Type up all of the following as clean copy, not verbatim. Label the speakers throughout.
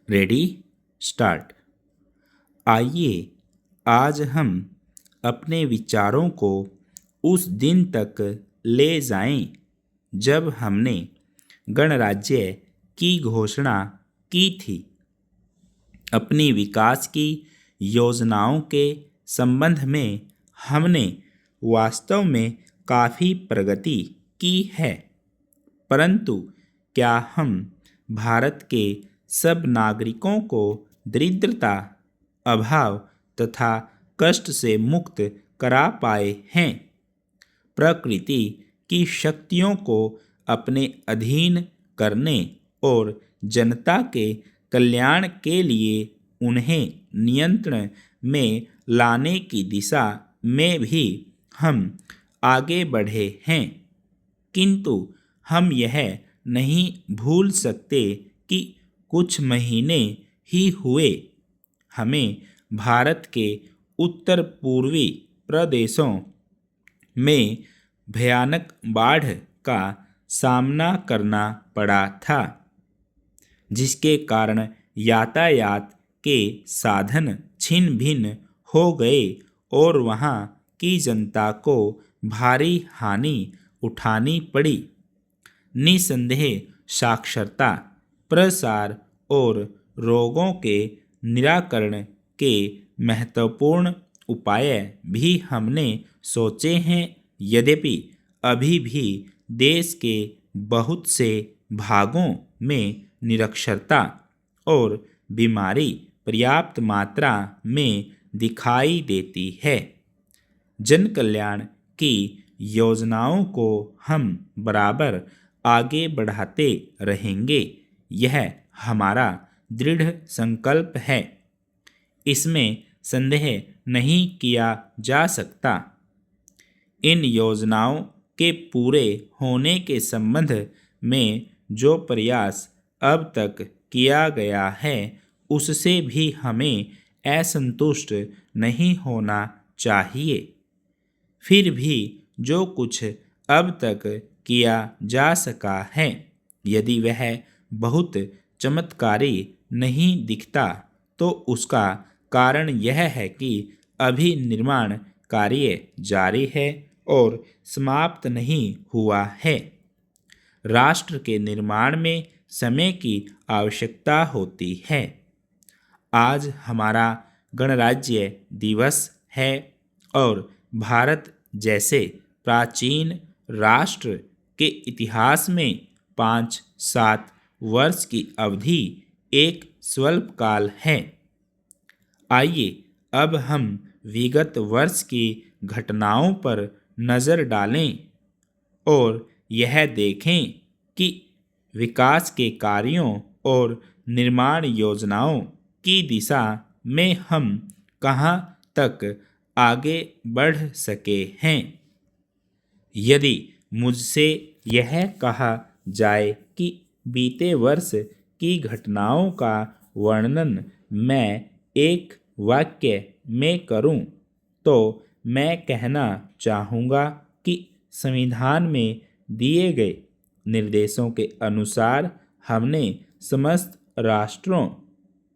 Speaker 1: Ready start. आइए आज हम अपने विचारों को उस दिन तक ले जाएं जब हमने गणराज्य की घोषणा की थी। अपनी विकास की योजनाओं के संबंध में हमने वास्तव में काफ़ी प्रगति की है, परंतु क्या हम भारत के सब नागरिकों को दरिद्रता, अभाव तथा कष्ट से मुक्त करा पाए हैं? प्रकृति की शक्तियों को अपने अधीन करने और जनता के कल्याण के लिए उन्हें नियंत्रण में लाने की दिशा में भी हम आगे बढ़े हैं, किंतु हम यह नहीं भूल सकते कि कुछ महीने ही हुए हमें भारत के उत्तर पूर्वी प्रदेशों में भयानक बाढ़ का सामना करना पड़ा था, जिसके कारण यातायात के साधन छिन्न भिन्न हो गए और वहाँ की जनता को भारी हानि उठानी पड़ी। निसंदेह साक्षरता, प्रसार और रोगों के निराकरण के महत्वपूर्ण उपाय भी हमने सोचे हैं, यद्यपि अभी भी देश के बहुत से भागों में निरक्षरता और बीमारी पर्याप्त मात्रा में दिखाई देती है। जन कल्याण की योजनाओं को हम बराबर आगे बढ़ाते रहेंगे, यह हमारा दृढ़ संकल्प है, इसमें संदेह नहीं किया जा सकता। इन योजनाओं के पूरे होने के संबंध में जो प्रयास अब तक किया गया है, उससे भी हमें असंतुष्ट नहीं होना चाहिए। फिर भी जो कुछ अब तक किया जा सका है, यदि वह बहुत चमत्कारी नहीं दिखता, तो उसका कारण यह है कि अभी निर्माण कार्य जारी है और समाप्त नहीं हुआ है। राष्ट्र के निर्माण में समय की आवश्यकता होती है। आज हमारा गणराज्य दिवस है और भारत जैसे प्राचीन राष्ट्र के इतिहास में 5-7 वर्ष की अवधि एक स्वल्पकाल है। आइए अब हम विगत वर्ष की घटनाओं पर नज़र डालें और यह देखें कि विकास के कार्यों और निर्माण योजनाओं की दिशा में हम कहाँ तक आगे बढ़ सके हैं। यदि मुझसे यह कहा जाए कि बीते वर्ष की घटनाओं का वर्णन मैं एक वाक्य में करूं, तो मैं कहना चाहूँगा कि संविधान में दिए गए निर्देशों के अनुसार हमने समस्त राष्ट्रों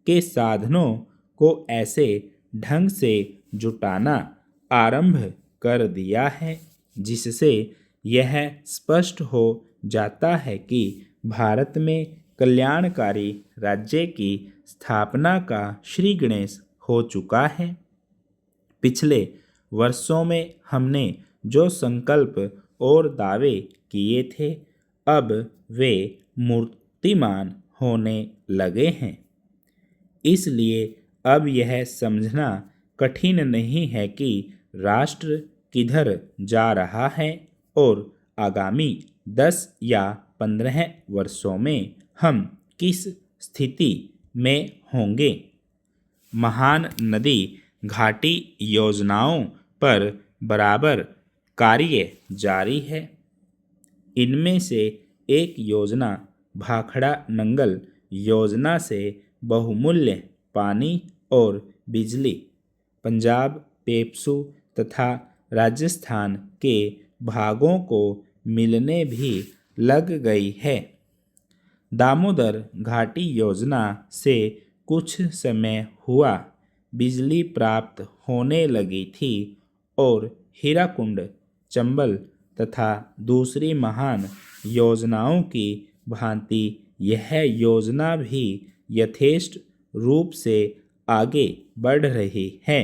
Speaker 1: के साधनों को ऐसे ढंग से जुटाना आरंभ कर दिया है, जिससे यह स्पष्ट हो जाता है कि भारत में कल्याणकारी राज्य की स्थापना का श्री गणेश हो चुका है। पिछले वर्षों में हमने जो संकल्प और दावे किए थे, अब वे मूर्तिमान होने लगे हैं। इसलिए अब यह समझना कठिन नहीं है कि राष्ट्र किधर जा रहा है और आगामी 10 या 15 वर्षों में हम किस स्थिति में होंगे। महान नदी घाटी योजनाओं पर बराबर कार्य जारी है। इनमें से एक योजना भाखड़ा नंगल योजना से बहुमूल्य पानी और बिजली पंजाब, पेप्सू तथा राजस्थान के भागों को मिलने भी लग गई है। दामोदर घाटी योजना से कुछ समय हुआ बिजली प्राप्त होने लगी थी और हीराकुंड, चंबल तथा दूसरी महान योजनाओं की भांति यह योजना भी यथेष्ट रूप से आगे बढ़ रही है।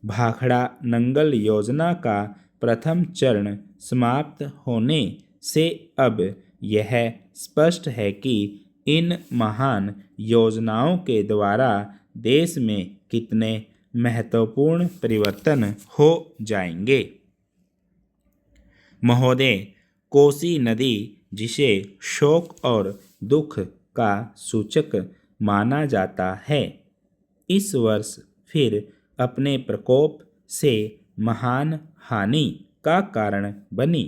Speaker 1: भाखड़ा नंगल योजना का प्रथम चरण समाप्त होने से अब यह स्पष्ट है कि इन महान योजनाओं के द्वारा देश में कितने महत्वपूर्ण परिवर्तन हो जाएंगे। महोदय, कोसी नदी, जिसे शोक और दुख का सूचक माना जाता है, इस वर्ष फिर अपने प्रकोप से महान हानि का कारण बनी।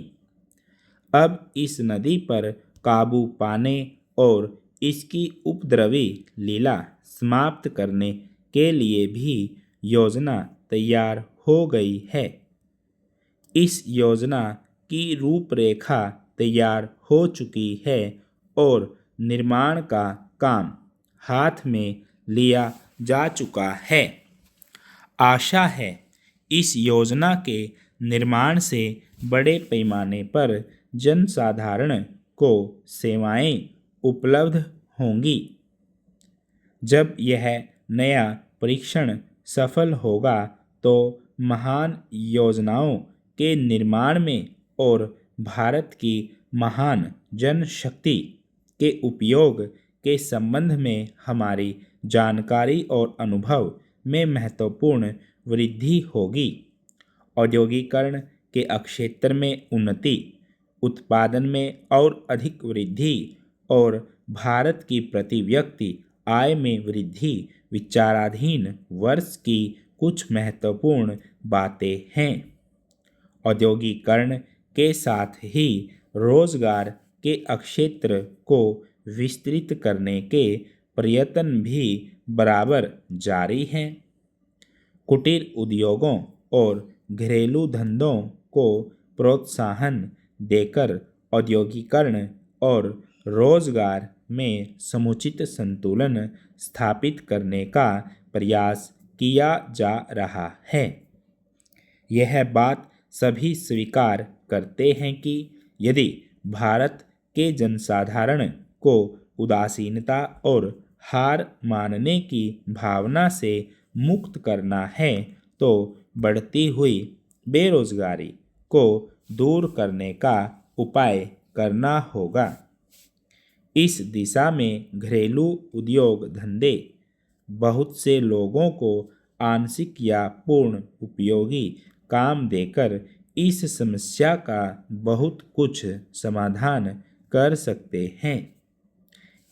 Speaker 1: अब इस नदी पर काबू पाने और इसकी उपद्रवी लीला समाप्त करने के लिए भी योजना तैयार हो गई है। इस योजना की रूपरेखा तैयार हो चुकी है और निर्माण का काम हाथ में लिया जा चुका है। आशा है इस योजना के निर्माण से बड़े पैमाने पर जनसाधारण को सेवाएं उपलब्ध होंगी। जब यह नया परीक्षण सफल होगा तो महान योजनाओं के निर्माण में और भारत की महान जनशक्ति के उपयोग के संबंध में हमारी जानकारी और अनुभव में महत्वपूर्ण वृद्धि होगी। औद्योगिकरण के क्षेत्र में उन्नति, उत्पादन में और अधिक वृद्धि और भारत की प्रति व्यक्ति आय में वृद्धि विचाराधीन वर्ष की कुछ महत्वपूर्ण बातें हैं। औद्योगिकरण के साथ ही रोजगार के क्षेत्र को विस्तृत करने के प्रयत्न भी बराबर जारी हैं। कुटीर उद्योगों और घरेलू धंधों को प्रोत्साहन देकर औद्योगिकरण और रोजगार में समुचित संतुलन स्थापित करने का प्रयास किया जा रहा है। यह बात सभी स्वीकार करते हैं कि यदि भारत के जनसाधारण को उदासीनता और हार मानने की भावना से मुक्त करना है तो बढ़ती हुई बेरोजगारी को दूर करने का उपाय करना होगा। इस दिशा में घरेलू उद्योग धंधे बहुत से लोगों को आंशिक या पूर्ण उपयोगी काम देकर इस समस्या का बहुत कुछ समाधान कर सकते हैं।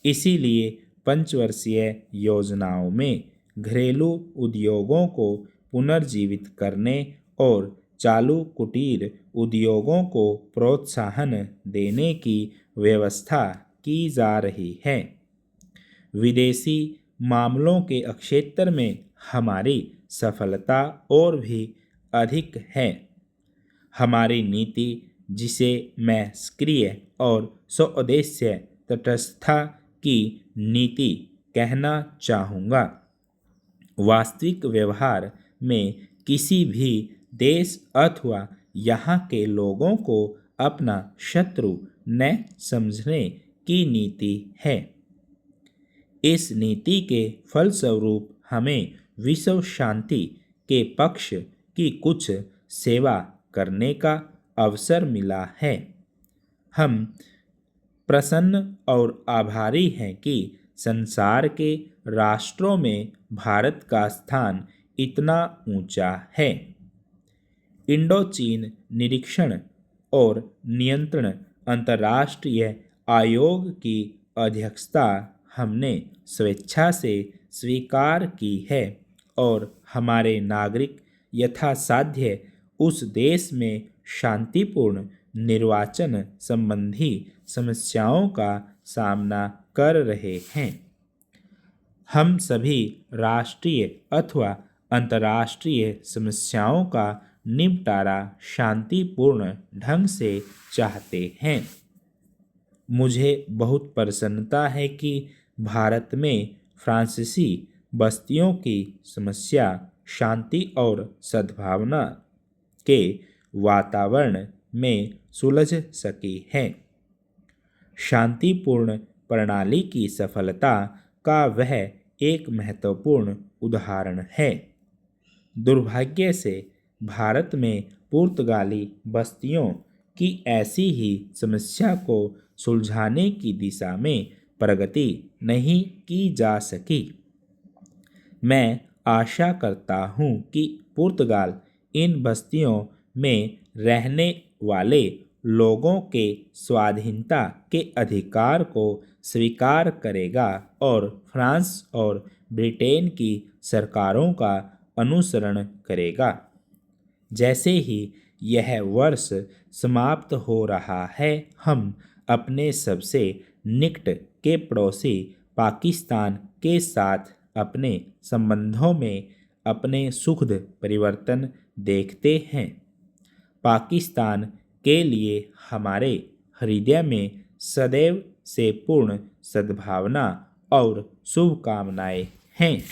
Speaker 1: इसीलिए पंचवर्षीय योजनाओं में घरेलू उद्योगों को पुनर्जीवित करने और चालू कुटीर उद्योगों को प्रोत्साहन देने की व्यवस्था की जा रही है। विदेशी मामलों के क्षेत्र में हमारी सफलता और भी अधिक है। हमारी नीति, जिसे मैं सक्रिय और स्वउद्देश्य तटस्थता की नीति कहना चाहूँगा, वास्तविक व्यवहार में किसी भी देश अथवा यहाँ के लोगों को अपना शत्रु न समझने की नीति है। इस नीति के फलस्वरूप हमें विश्व शांति के पक्ष की कुछ सेवा करने का अवसर मिला है। हम प्रसन्न और आभारी हैं कि संसार के राष्ट्रों में भारत का स्थान इतना ऊंचा है। इंडो चीन निरीक्षण और नियंत्रण अंतर्राष्ट्रीय आयोग की अध्यक्षता हमने स्वेच्छा से स्वीकार की है और हमारे नागरिक यथासाध्य उस देश में शांतिपूर्ण निर्वाचन संबंधी समस्याओं का सामना कर रहे हैं। हम सभी राष्ट्रीय अथवा अंतर्राष्ट्रीय समस्याओं का निपटारा शांतिपूर्ण ढंग से चाहते हैं। मुझे बहुत प्रसन्नता है कि भारत में फ्रांसीसी बस्तियों की समस्या शांति और सद्भावना के वातावरण में सुलझ सकी है। शांतिपूर्ण प्रणाली की सफलता का वह एक महत्वपूर्ण उदाहरण है। दुर्भाग्य से भारत में पुर्तगाली बस्तियों की ऐसी ही समस्या को सुलझाने की दिशा में प्रगति नहीं की जा सकी। मैं आशा करता हूँ कि पुर्तगाल इन बस्तियों में रहने वाले लोगों के स्वाधीनता के अधिकार को स्वीकार करेगा और फ्रांस और ब्रिटेन की सरकारों का अनुसरण करेगा। जैसे ही यह वर्ष समाप्त हो रहा है, हम अपने सबसे निकट के पड़ोसी पाकिस्तान के साथ अपने संबंधों में अपने सुखद परिवर्तन देखते हैं। पाकिस्तान के लिए हमारे हृदय में सदैव से पूर्ण सद्भावना और शुभकामनाएं हैं।